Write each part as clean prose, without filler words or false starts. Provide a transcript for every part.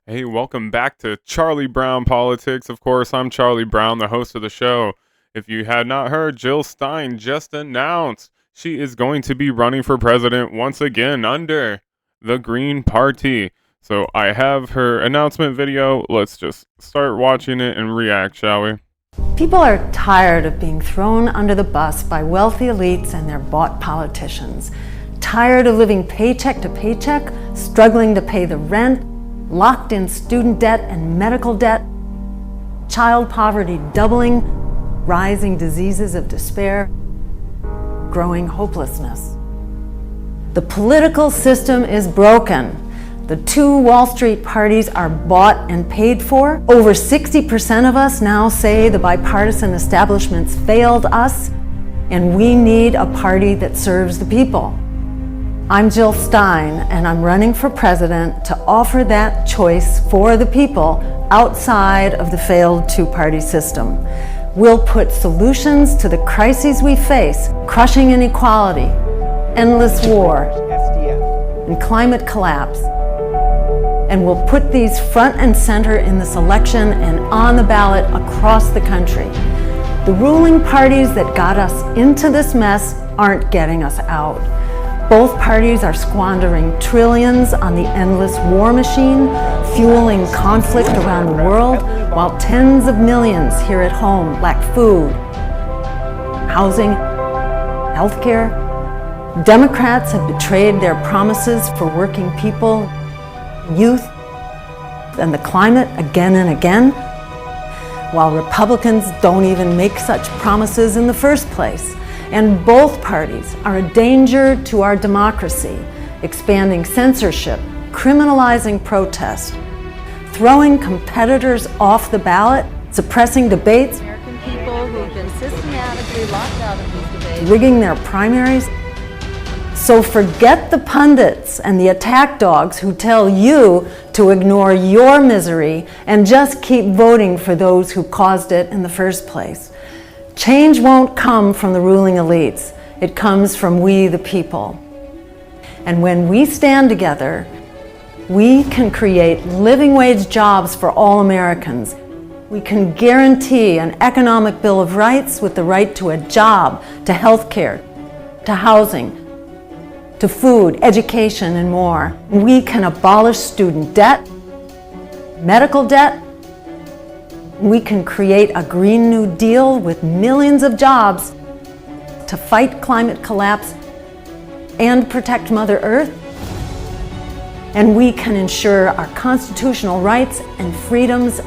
Hey, welcome back to Charlie Brown Politics. Of course, I'm Charlie Brown, the host of the show. If you had not heard, Jill Stein just announced she is going to be running for president once again under the Green Party. So I have her announcement video. Let's just start watching it and react, shall we? People are tired of being thrown under the bus by wealthy elites and their bought politicians. Tired of living paycheck to paycheck, struggling to pay the rent, locked in student debt and medical debt, child poverty doubling, rising diseases of despair, growing hopelessness. The political system is broken. The two Wall Street parties are bought and paid for. Over 60% of us now say the bipartisan establishments failed us, and we need a party that serves the people. I'm Jill Stein, and I'm running for president to offer that choice for the people outside of the failed two-party system. We'll put solutions to the crises we face: crushing inequality, endless war, and climate collapse. And we'll put these front and center in this election and on the ballot across the country. The ruling parties that got us into this mess aren't getting us out. Both parties are squandering trillions on the endless war machine, fueling conflict around the world, while tens of millions here at home lack food, housing, healthcare. Democrats have betrayed their promises for working people, youth, and the climate again and again, while Republicans don't even make such promises in the first place. And both parties are a danger to our democracy, expanding censorship, criminalizing protest, throwing competitors off the ballot, suppressing debates, American people who've been systematically locked out of these debates, rigging their primaries. So forget the pundits and the attack dogs who tell you to ignore your misery and just keep voting for those who caused it in the first place. Change won't come from the ruling elites. It comes from we, the people. And when we stand together, we can create living wage jobs for all Americans. We can guarantee an economic bill of rights with the right to a job, to health care, to housing, to food, education, and more. We can abolish student debt, medical debt. We can create a Green New Deal with millions of jobs to fight climate collapse and protect Mother Earth. And we can ensure our constitutional rights and freedoms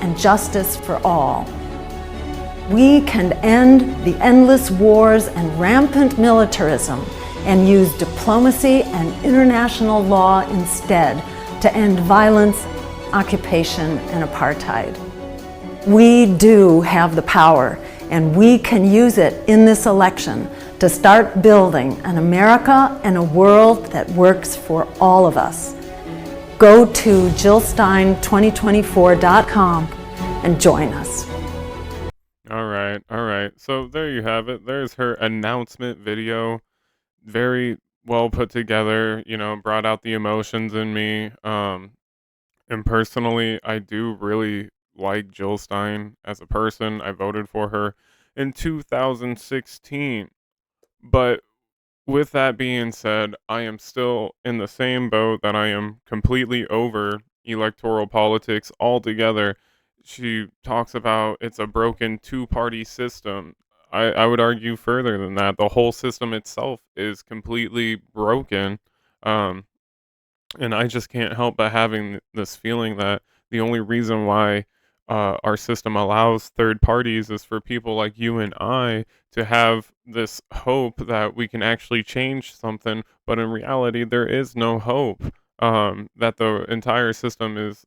and justice for all. We can end the endless wars and rampant militarism and use diplomacy and international law instead to end violence, occupation, and apartheid. We do have the power, and we can use it in this election to start building an America and a world that works for all of us. Go to jillstein2024.com and join us. All right. So there you have it. There's her announcement video. Very well put together, brought out the emotions in me. And personally, I do really like Jill Stein as a person. I voted for her in 2016. But with that being said, I am still in the same boat that I am completely over electoral politics altogether. She talks about it's a broken two-party system. I would argue further than that. The whole system itself is completely broken. Um, and I just can't help but having this feeling that the only reason why our system allows third parties is for people like you and I to have this hope that we can actually change something, but in reality, there is no hope. That the entire system is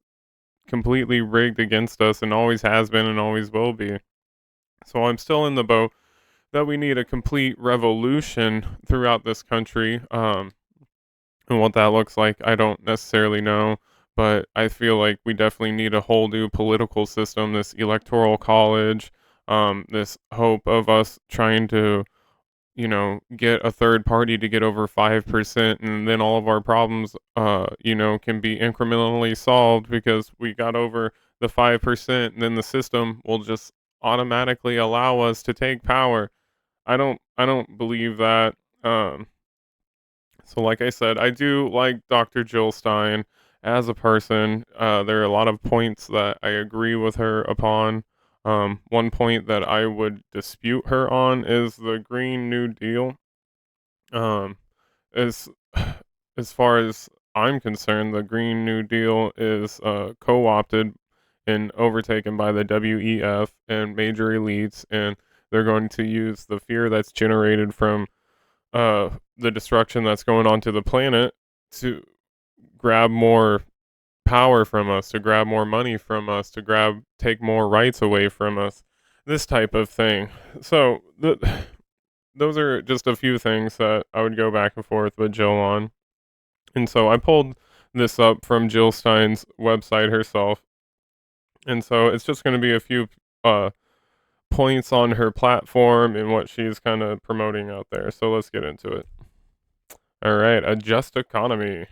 completely rigged against us and always has been and always will be. So I'm still in the boat that we need a complete revolution throughout this country. And what that looks like, I don't necessarily know, but I feel like we definitely need a whole new political system, this electoral college, this hope of us trying to get a third party to get over 5%, and then all of our problems, can be incrementally solved because we got over the 5%, and then the system will just automatically allow us to take power. I don't believe that. Um, so like I said, I do like Dr. Jill Stein as a person. There are a lot of points that I agree with her upon. One point that I would dispute her on is the Green New Deal. Um, as as far as I'm concerned, the Green New Deal is co-opted and overtaken by the WEF and major elites, and they're going to use the fear that's generated from the destruction that's going on to the planet to grab more power from us, to grab more money from us, to take more rights away from us, this type of thing. So those are just a few things that I would go back and forth with Jill on. And so I pulled this up from Jill Stein's website herself. And so it's just going to be a few uh, points on her platform and what she's kind of promoting out there. So let's get into it. All right, a just economy.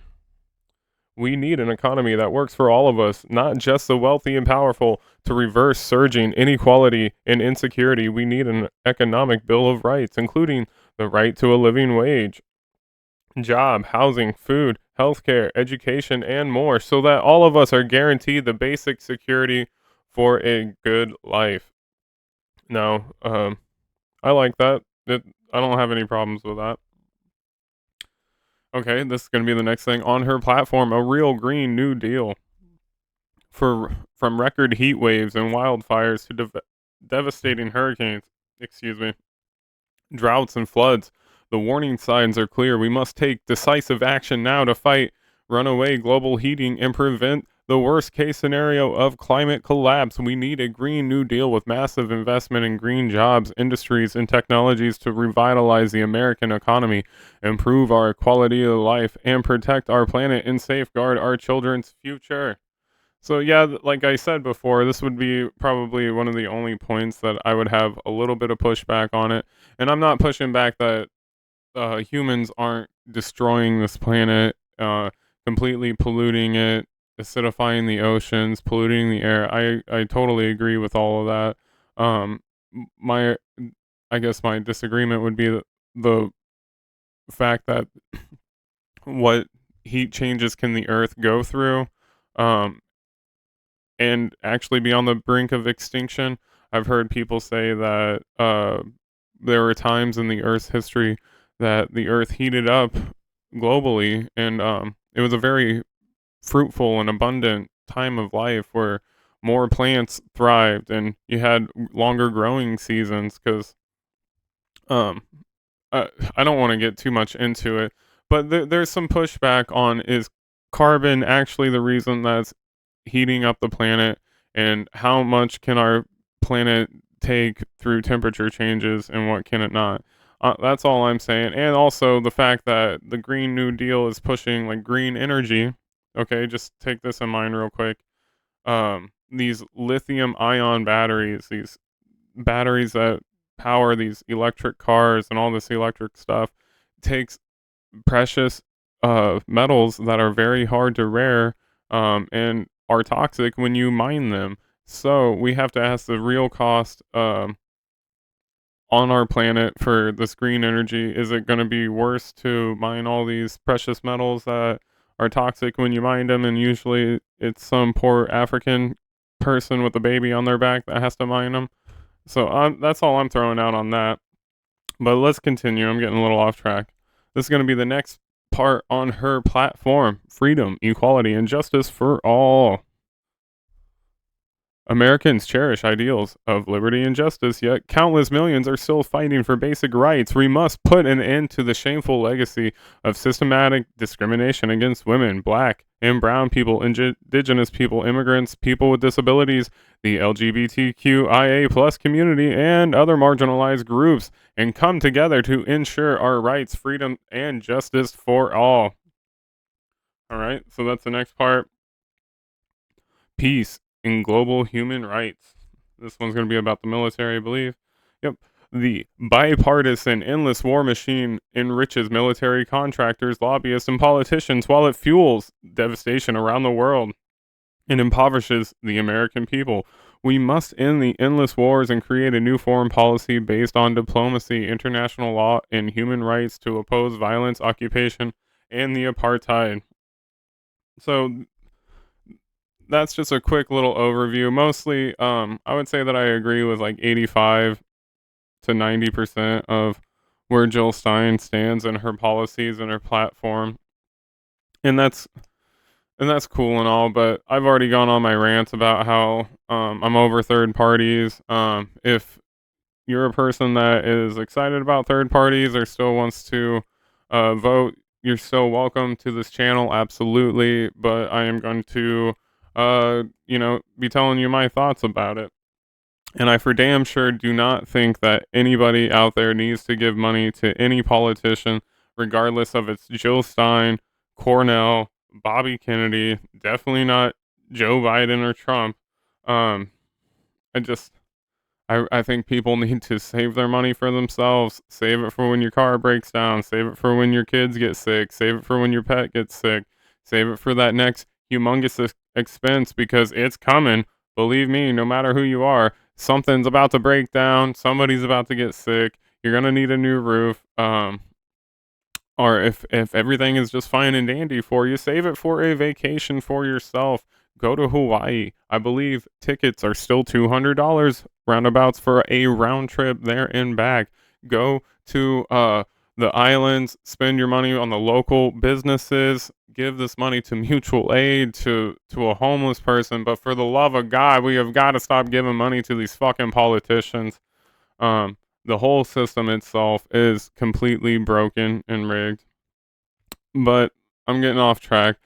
We need an economy that works for all of us, not just the wealthy and powerful. To reverse surging inequality and insecurity, we need an economic bill of rights, including the right to a living wage, job, housing, food, healthcare, education, and more, so that all of us are guaranteed the basic security for a good life. Now, I like that. I don't have any problems with that. Okay, this is going to be the next thing on her platform, a real Green New Deal. From record heat waves and wildfires to devastating hurricanes, excuse me, droughts and floods, the warning signs are clear. We must take decisive action now to fight runaway global heating and prevent the worst case scenario of climate collapse. We need a Green New Deal with massive investment in green jobs, industries, and technologies to revitalize the American economy, improve our quality of life, and protect our planet and safeguard our children's future. So yeah, like I said before, this would be probably one of the only points that I would have a little bit of pushback on it. And I'm not pushing back that humans aren't destroying this planet, completely polluting it, acidifying the oceans, polluting the air. I totally agree with all of that. My I guess my disagreement would be the fact that what heat changes can the Earth go through, um, and actually be on the brink of extinction. I've heard people say that there were times in the Earth's history that the Earth heated up globally, and it was a very fruitful and abundant time of life where more plants thrived and you had longer growing seasons because um, I don't want to get too much into it, but there's some pushback on, is carbon actually the reason that's heating up the planet, and how much can our planet take through temperature changes and what can it not? That's all I'm saying. And also the fact that the Green New Deal is pushing like green energy. Okay, just take this in mind real quick. These lithium ion batteries, these batteries that power these electric cars and all this electric stuff, takes precious metals that are very hard to rare, and are toxic when you mine them. So we have to ask the real cost on our planet for this green energy. Is it going to be worse to mine all these precious metals that are toxic when you mine them, and usually it's some poor African person with a baby on their back that has to mine them? So that's all I'm throwing out on that. But let's continue. I'm getting a little off track. This is going to be the next part on her platform: freedom, equality, and justice for all. Americans cherish ideals of liberty and justice, yet countless millions are still fighting for basic rights. We must put an end to the shameful legacy of systematic discrimination against women, black and brown people, indigenous people, immigrants, people with disabilities, the LGBTQIA plus community, and other marginalized groups, and come together to ensure our rights, freedom, and justice for all. All right, so that's the next part. Peace in global human rights. This one's going to be about the military, I believe. Yep. The bipartisan endless war machine enriches military contractors, lobbyists, and politicians while it fuels devastation around the world and impoverishes the American people. We must end the endless wars and create a new foreign policy based on diplomacy, international law, and human rights to oppose violence, occupation, and the apartheid. So that's just a quick little overview. Mostly, I would say that I agree with like 85 to 90% of where Jill Stein stands in her policies and her platform. And that's cool and all, but I've already gone on my rants about how I'm over third parties. If you're a person that is excited about third parties or still wants to vote, you're still welcome to this channel, absolutely. But I am going to, be telling you my thoughts about it. And I for damn sure do not think that anybody out there needs to give money to any politician, regardless of it's Jill Stein, Cornell, Bobby Kennedy, definitely not Joe Biden or Trump. Um, I just I think people need to save their money for themselves. Save it for when your car breaks down. Save it for when your kids get sick. Save it for when your pet gets sick. Save it for that next humongous expense because it's coming. Believe me, no matter who you are, something's about to break down. Somebody's about to get sick. You're gonna need a new roof. Or if everything is just fine and dandy for you, save it for a vacation for yourself. Go to Hawaii. I believe tickets are still $200 roundabouts for a round trip there and back. Go to the islands, spend your money on the local businesses, give this money to mutual aid to a homeless person, but for the love of God, we have got to stop giving money to these fucking politicians. The whole system itself is completely broken and rigged. But I'm getting off track.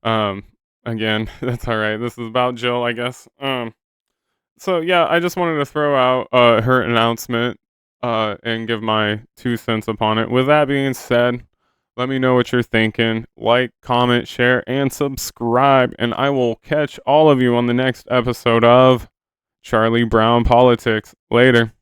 Again, that's all right. This is about Jill, I guess. So yeah, I just wanted to throw out her announcement and give my 2 cents upon it. With that being said, let me know what you're thinking. Like, comment, share, and subscribe, and I will catch all of you on the next episode of Charlie Brown Politics. Later.